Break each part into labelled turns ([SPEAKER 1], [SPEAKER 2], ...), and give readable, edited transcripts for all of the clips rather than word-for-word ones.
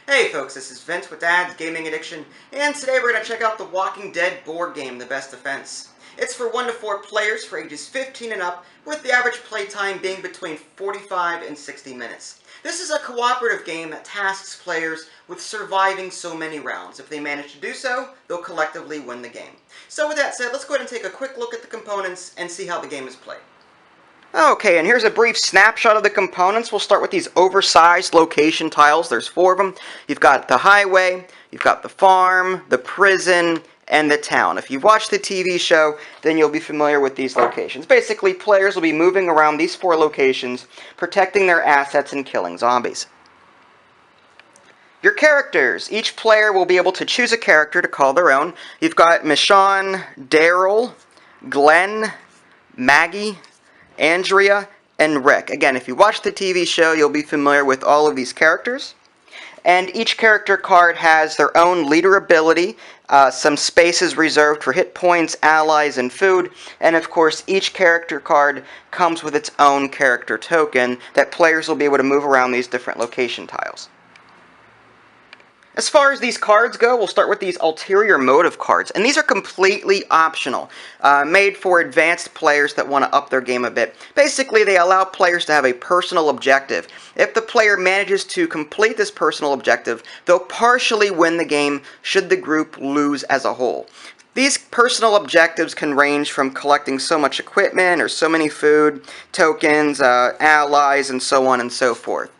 [SPEAKER 1] Hey folks, this is Vince with Dad's Gaming Addiction, and today we're going to check out the Walking Dead board game, The Best Defense. It's for 1 to 4 players for ages 15 and up, with the average playtime being between 45 and 60 minutes. This is a cooperative game that tasks players with surviving so many rounds. If they manage to do so, they'll collectively win the game. So with that said, let's go ahead and take a quick look at the components and see how the game is played. Okay, and here's a brief snapshot of the components. We'll start with these oversized location tiles. There's 4 of them. You've got the highway, you've got the farm, the prison, and the town. If you've watched the TV show, then you'll be familiar with these locations. Basically, players will be moving around these 4 locations, protecting their assets and killing zombies. Your characters. Each player will be able to choose a character to call their own. You've got Michonne, Daryl, Glenn, Maggie, Andrea, and Rick. Again, if you watch the TV show, you'll be familiar with all of these characters. And each character card has their own leader ability, some spaces reserved for hit points, allies, and food. And of course, each character card comes with its own character token that players will be able to move around these different location tiles. As far as these cards go, we'll start with these ulterior motive cards. And these are completely optional, made for advanced players that want to up their game a bit. Basically, they allow players to have a personal objective. If the player manages to complete this personal objective, they'll partially win the game should the group lose as a whole. These personal objectives can range from collecting so much equipment or so many food, tokens, allies, and so on and so forth.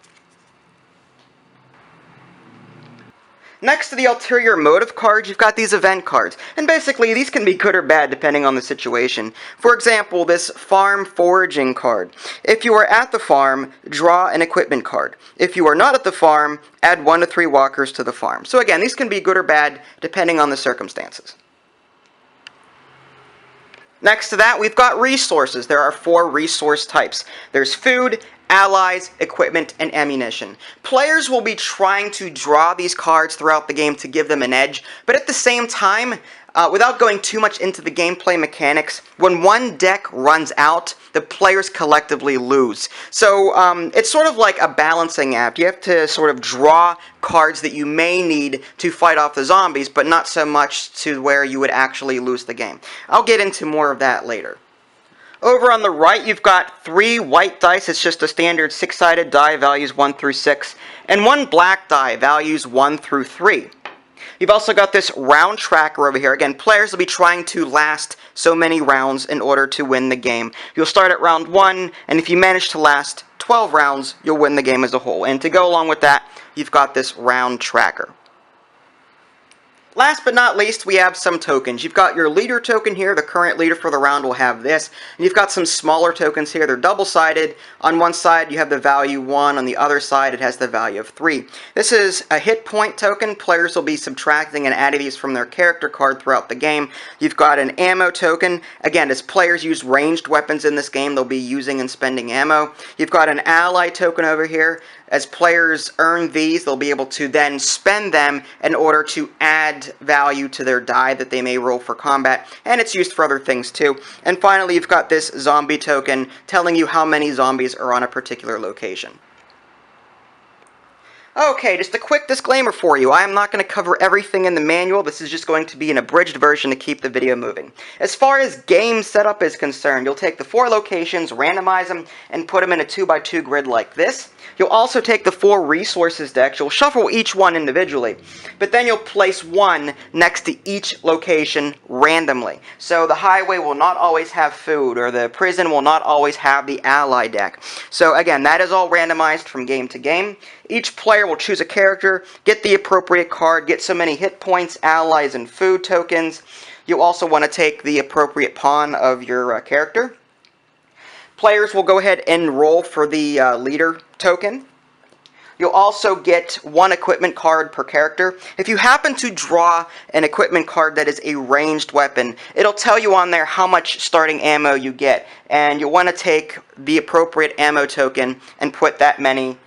[SPEAKER 1] Next to the ulterior motive cards, you've got these event cards. And basically, these can be good or bad depending on the situation. For example, this farm foraging card. If you are at the farm, draw an equipment card. If you are not at the farm, add 1 to 3 walkers to the farm. So again, these can be good or bad depending on the circumstances. Next to that, we've got resources. There are 4 resource types. There's food, allies, equipment, and ammunition. Players will be trying to draw these cards throughout the game to give them an edge, but at the same time, without going too much into the gameplay mechanics, when one deck runs out, the players collectively lose. So it's sort of like a balancing act. You have to sort of draw cards that you may need to fight off the zombies, but not so much to where you would actually lose the game. I'll get into more of that later. Over on the right, you've got 3 white dice. It's just a standard 6-sided die, values 1 through 6, and 1 black die, values 1 through 3. You've also got this round tracker over here. Again, players will be trying to last so many rounds in order to win the game. You'll start at round 1, and if you manage to last 12 rounds, you'll win the game as a whole. And to go along with that, you've got this round tracker. Last but not least, we have some tokens. You've got your leader token here. The current leader for the round will have this. And you've got some smaller tokens here. They're double-sided. On one side, you have the value 1. On the other side, it has the value of 3. This is a hit point token. Players will be subtracting and adding these from their character card throughout the game. You've got an ammo token. Again, as players use ranged weapons in this game, they'll be using and spending ammo. You've got an ally token over here. As players earn these, they'll be able to then spend them in order to add value to their die that they may roll for combat, and it's used for other things too. And finally, you've got this zombie token telling you how many zombies are on a particular location. Okay, just a quick disclaimer for you. I am not going to cover everything in the manual. This is just going to be an abridged version to keep the video moving. As far as game setup is concerned, you'll take the 4 locations, randomize them, and put them in a 2x2 grid like this. You'll also take the 4 resources decks. You'll shuffle each one individually, but then you'll place 1 next to each location randomly. So the highway will not always have food, or the prison will not always have the ally deck. So again, that is all randomized from game to game. Each player will choose a character, get the appropriate card, get so many hit points, allies, and food tokens. You'll also want to take the appropriate pawn of your character. Players will go ahead and roll for the leader token. You'll also get 1 equipment card per character. If you happen to draw an equipment card that is a ranged weapon, it'll tell you on there how much starting ammo you get. And you'll want to take the appropriate ammo token and put that many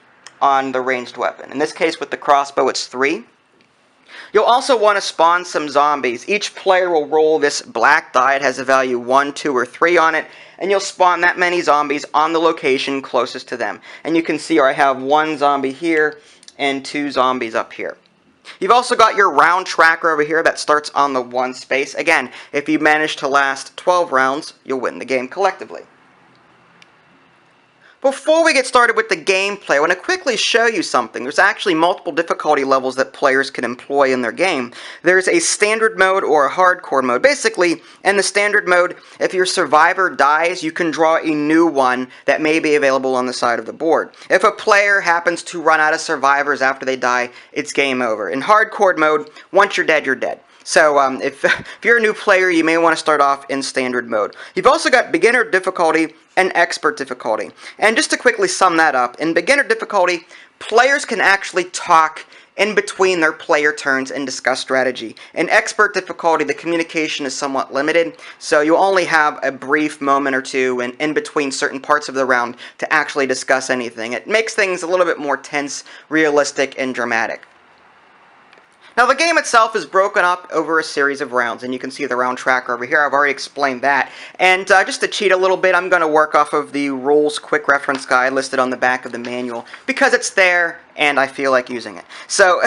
[SPEAKER 1] on the ranged weapon. In this case, with the crossbow, it's 3. You'll also want to spawn some zombies. Each player will roll this black die. It has a value 1, 2, or 3 on it, and you'll spawn that many zombies on the location closest to them. And you can see I have 1 zombie here, and 2 zombies up here. You've also got your round tracker over here that starts on the 1 space. Again, if you manage to last 12 rounds, you'll win the game collectively. Before we get started with the gameplay, I want to quickly show you something. There's actually multiple difficulty levels that players can employ in their game. There's a standard mode or a hardcore mode. Basically, in the standard mode, if your survivor dies, you can draw a new one that may be available on the side of the board. If a player happens to run out of survivors after they die, it's game over. In hardcore mode, once you're dead, you're dead. So if you're a new player, you may want to start off in standard mode. You've also got beginner difficulty and expert difficulty. And just to quickly sum that up, in beginner difficulty, players can actually talk in between their player turns and discuss strategy. In expert difficulty, the communication is somewhat limited, so you'll only have a brief moment or two in between certain parts of the round to actually discuss anything. It makes things a little bit more tense, realistic, and dramatic. Now the game itself is broken up over a series of rounds, and you can see the round tracker over here. I've already explained that. And just to cheat a little bit, I'm going to work off of the rules quick reference guide listed on the back of the manual, because it's there and I feel like using it. So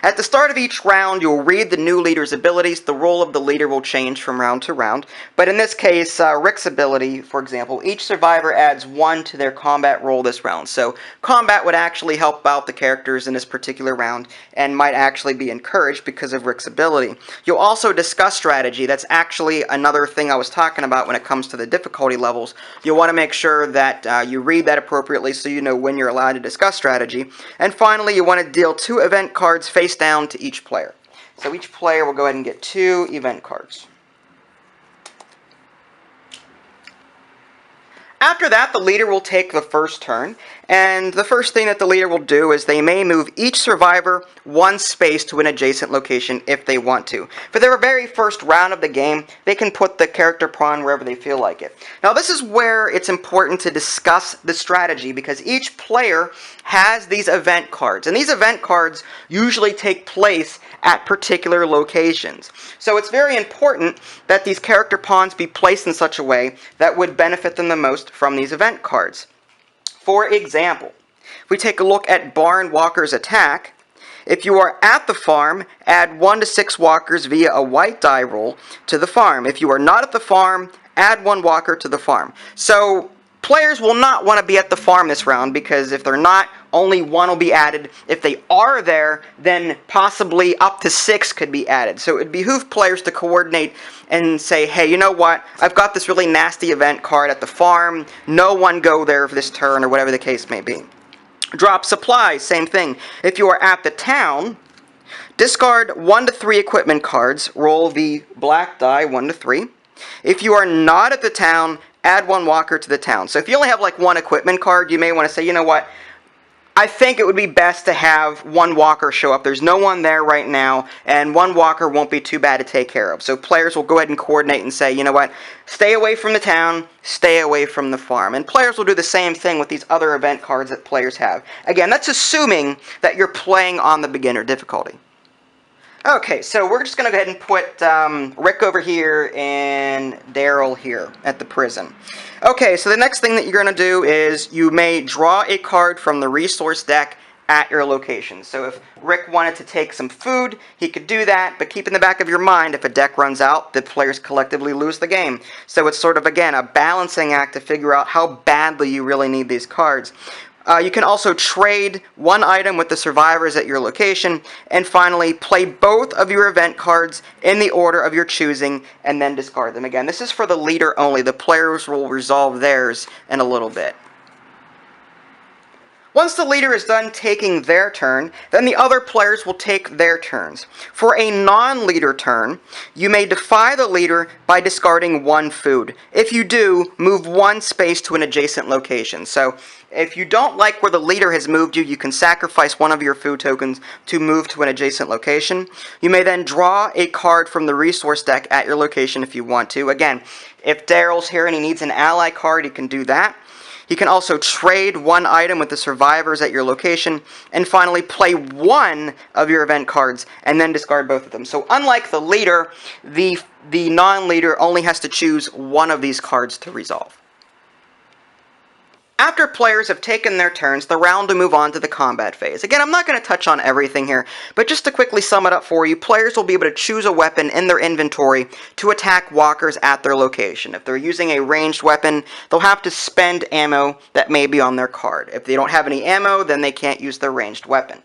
[SPEAKER 1] at the start of each round, you'll read the new leader's abilities. The role of the leader will change from round to round. But in this case, Rick's ability, for example, each survivor adds 1 to their combat roll this round. So combat would actually help out the characters in this particular round and might actually be encouraged because of Rick's ability. You'll also discuss strategy. That's actually another thing I was talking about when it comes to the difficulty levels. You'll want to make sure that you read that appropriately so you know when you're allowed to discuss strategy. And finally, you want to deal 2 event cards face down to each player. So each player will go ahead and get 2 event cards. After that, the leader will take the first turn, and the first thing that the leader will do is they may move each survivor 1 space to an adjacent location if they want to. For their very first round of the game, they can put the character pawn wherever they feel like it. Now this is where it's important to discuss the strategy, because each player has these event cards, and these event cards usually take place at particular locations. So it's very important that these character pawns be placed in such a way that would benefit them the most from these event cards. For example, if we take a look at Barn Walker's attack, if you are at the farm, add 1 to 6 walkers via a white die roll to the farm. If you are not at the farm, add 1 walker to the farm. So players will not want to be at the farm this round, because if they're not, only 1 will be added. If they are there, then possibly up to 6 could be added. So it would behoove players to coordinate and say, hey, you know what? I've got this really nasty event card at the farm. No one go there for this turn, or whatever the case may be. Drop supplies, same thing. If you are at the town, discard 1 to 3 equipment cards. Roll the black die 1 to 3. If you are not at the town, add 1 walker to the town. So if you only have like 1 equipment card, you may want to say, you know what? I think it would be best to have 1 walker show up. There's no one there right now, and 1 walker won't be too bad to take care of. So players will go ahead and coordinate and say, you know what, stay away from the town, stay away from the farm. And players will do the same thing with these other event cards that players have. Again, that's assuming that you're playing on the beginner difficulty. Okay, so we're just going to go ahead and put Rick over here and Daryl here at the prison. Okay, so the next thing that you're going to do is you may draw a card from the resource deck at your location. So if Rick wanted to take some food, he could do that, but keep in the back of your mind, if a deck runs out, the players collectively lose the game. So it's sort of, again, a balancing act to figure out how badly you really need these cards. You can also trade 1 item with the survivors at your location, and finally play both of your event cards in the order of your choosing and then discard them. Again, this is for the leader only. The players will resolve theirs in a little bit. Once the leader is done taking their turn, then the other players will take their turns. For a non-leader turn, you may defy the leader by discarding 1 food. If you do, move 1 space to an adjacent location. So if you don't like where the leader has moved you, you can sacrifice 1 of your food tokens to move to an adjacent location. You may then draw a card from the resource deck at your location if you want to. Again, if Daryl's here and he needs an ally card, he can do that. You can also trade 1 item with the survivors at your location, and finally play 1 of your event cards and then discard both of them. So unlike the leader, the non-leader only has to choose 1 of these cards to resolve. After players have taken their turns, the round will move on to the combat phase. Again, I'm not going to touch on everything here, but just to quickly sum it up for you, players will be able to choose a weapon in their inventory to attack walkers at their location. If they're using a ranged weapon, they'll have to spend ammo that may be on their card. If they don't have any ammo, then they can't use their ranged weapon.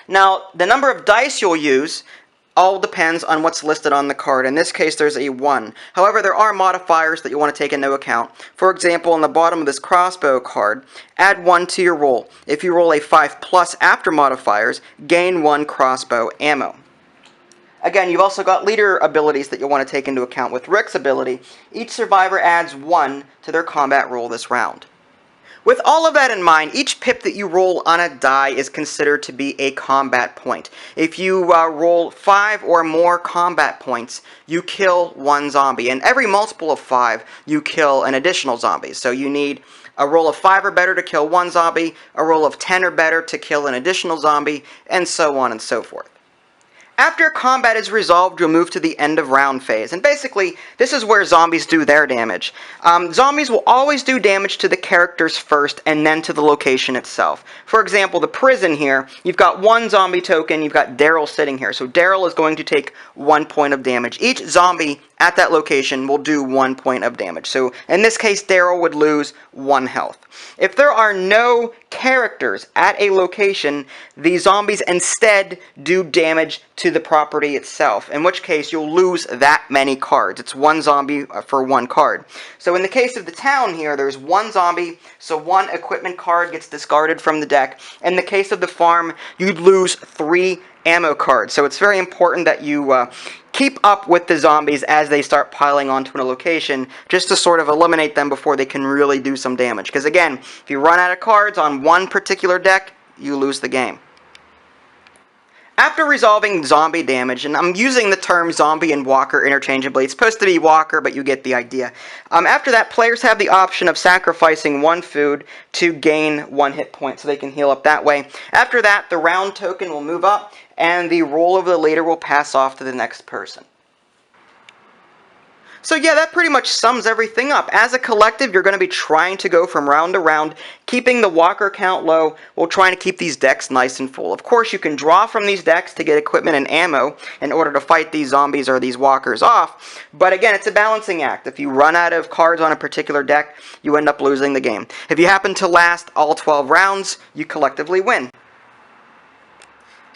[SPEAKER 1] Now, the number of dice you'll use all depends on what's listed on the card. In this case, there's a 1. However, there are modifiers that you want to take into account. For example, on the bottom of this crossbow card, add 1 to your roll. If you roll a 5+ after modifiers, gain 1 crossbow ammo. Again, you've also got leader abilities that you'll want to take into account. With Rick's ability, each survivor adds 1 to their combat roll this round. With all of that in mind, each pip that you roll on a die is considered to be a combat point. If you roll 5 or more combat points, you kill 1 zombie. And every multiple of 5, you kill an additional zombie. So you need a roll of 5 or better to kill 1 zombie, a roll of 10 or better to kill an additional zombie, and so on and so forth. After combat is resolved, you'll move to the end of round phase, and basically, this is where zombies do their damage. Zombies will always do damage to the characters first, and then to the location itself. For example, the prison here, you've got 1 zombie token, you've got Daryl sitting here, so Daryl is going to take 1 point of damage. Each zombie at that location will do 1 point of damage, so in this case, Daryl would lose 1 health. If there are no characters at a location, the zombies instead do damage to the property itself, in which case you'll lose that many cards. It's 1 zombie for 1 card. So in the case of the town here, there's 1 zombie, so 1 equipment card gets discarded from the deck. In the case of the farm, you'd lose 3 ammo cards. So it's very important that you keep up with the zombies as they start piling onto a location, just to sort of eliminate them before they can really do some damage. Because again, if you run out of cards on one particular deck, you lose the game. After resolving zombie damage, and I'm using the term zombie and walker interchangeably, it's supposed to be walker, but you get the idea. After that, players have the option of sacrificing 1 food to gain 1 hit point, so they can heal up that way. After that, the round token will move up, and the roll of the leader will pass off to the next person. So yeah, that pretty much sums everything up. As a collective, you're going to be trying to go from round to round, keeping the walker count low while trying to keep these decks nice and full. Of course, you can draw from these decks to get equipment and ammo in order to fight these zombies or these walkers off, but again, it's a balancing act. If you run out of cards on a particular deck, you end up losing the game. If you happen to last all 12 rounds, you collectively win.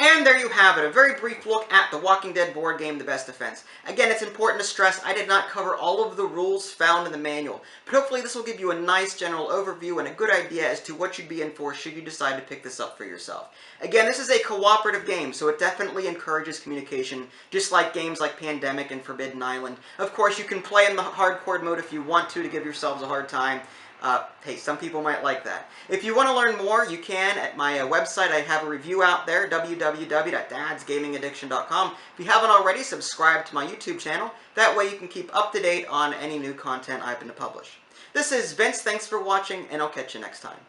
[SPEAKER 1] And there you have it, a very brief look at the Walking Dead board game, The Best Defense. Again, it's important to stress I did not cover all of the rules found in the manual, but hopefully this will give you a nice general overview and a good idea as to what you'd be in for should you decide to pick this up for yourself. Again, this is a cooperative game, so it definitely encourages communication, just like games like Pandemic and Forbidden Island. Of course, you can play in the hardcore mode if you want to give yourselves a hard time. Hey, some people might like that. If you want to learn more, you can at my website. I have a review out there, www.dadsgamingaddiction.com. If you haven't already, subscribe to my YouTube channel. That way you can keep up to date on any new content I happen to publish. This is Vince, thanks for watching, and I'll catch you next time.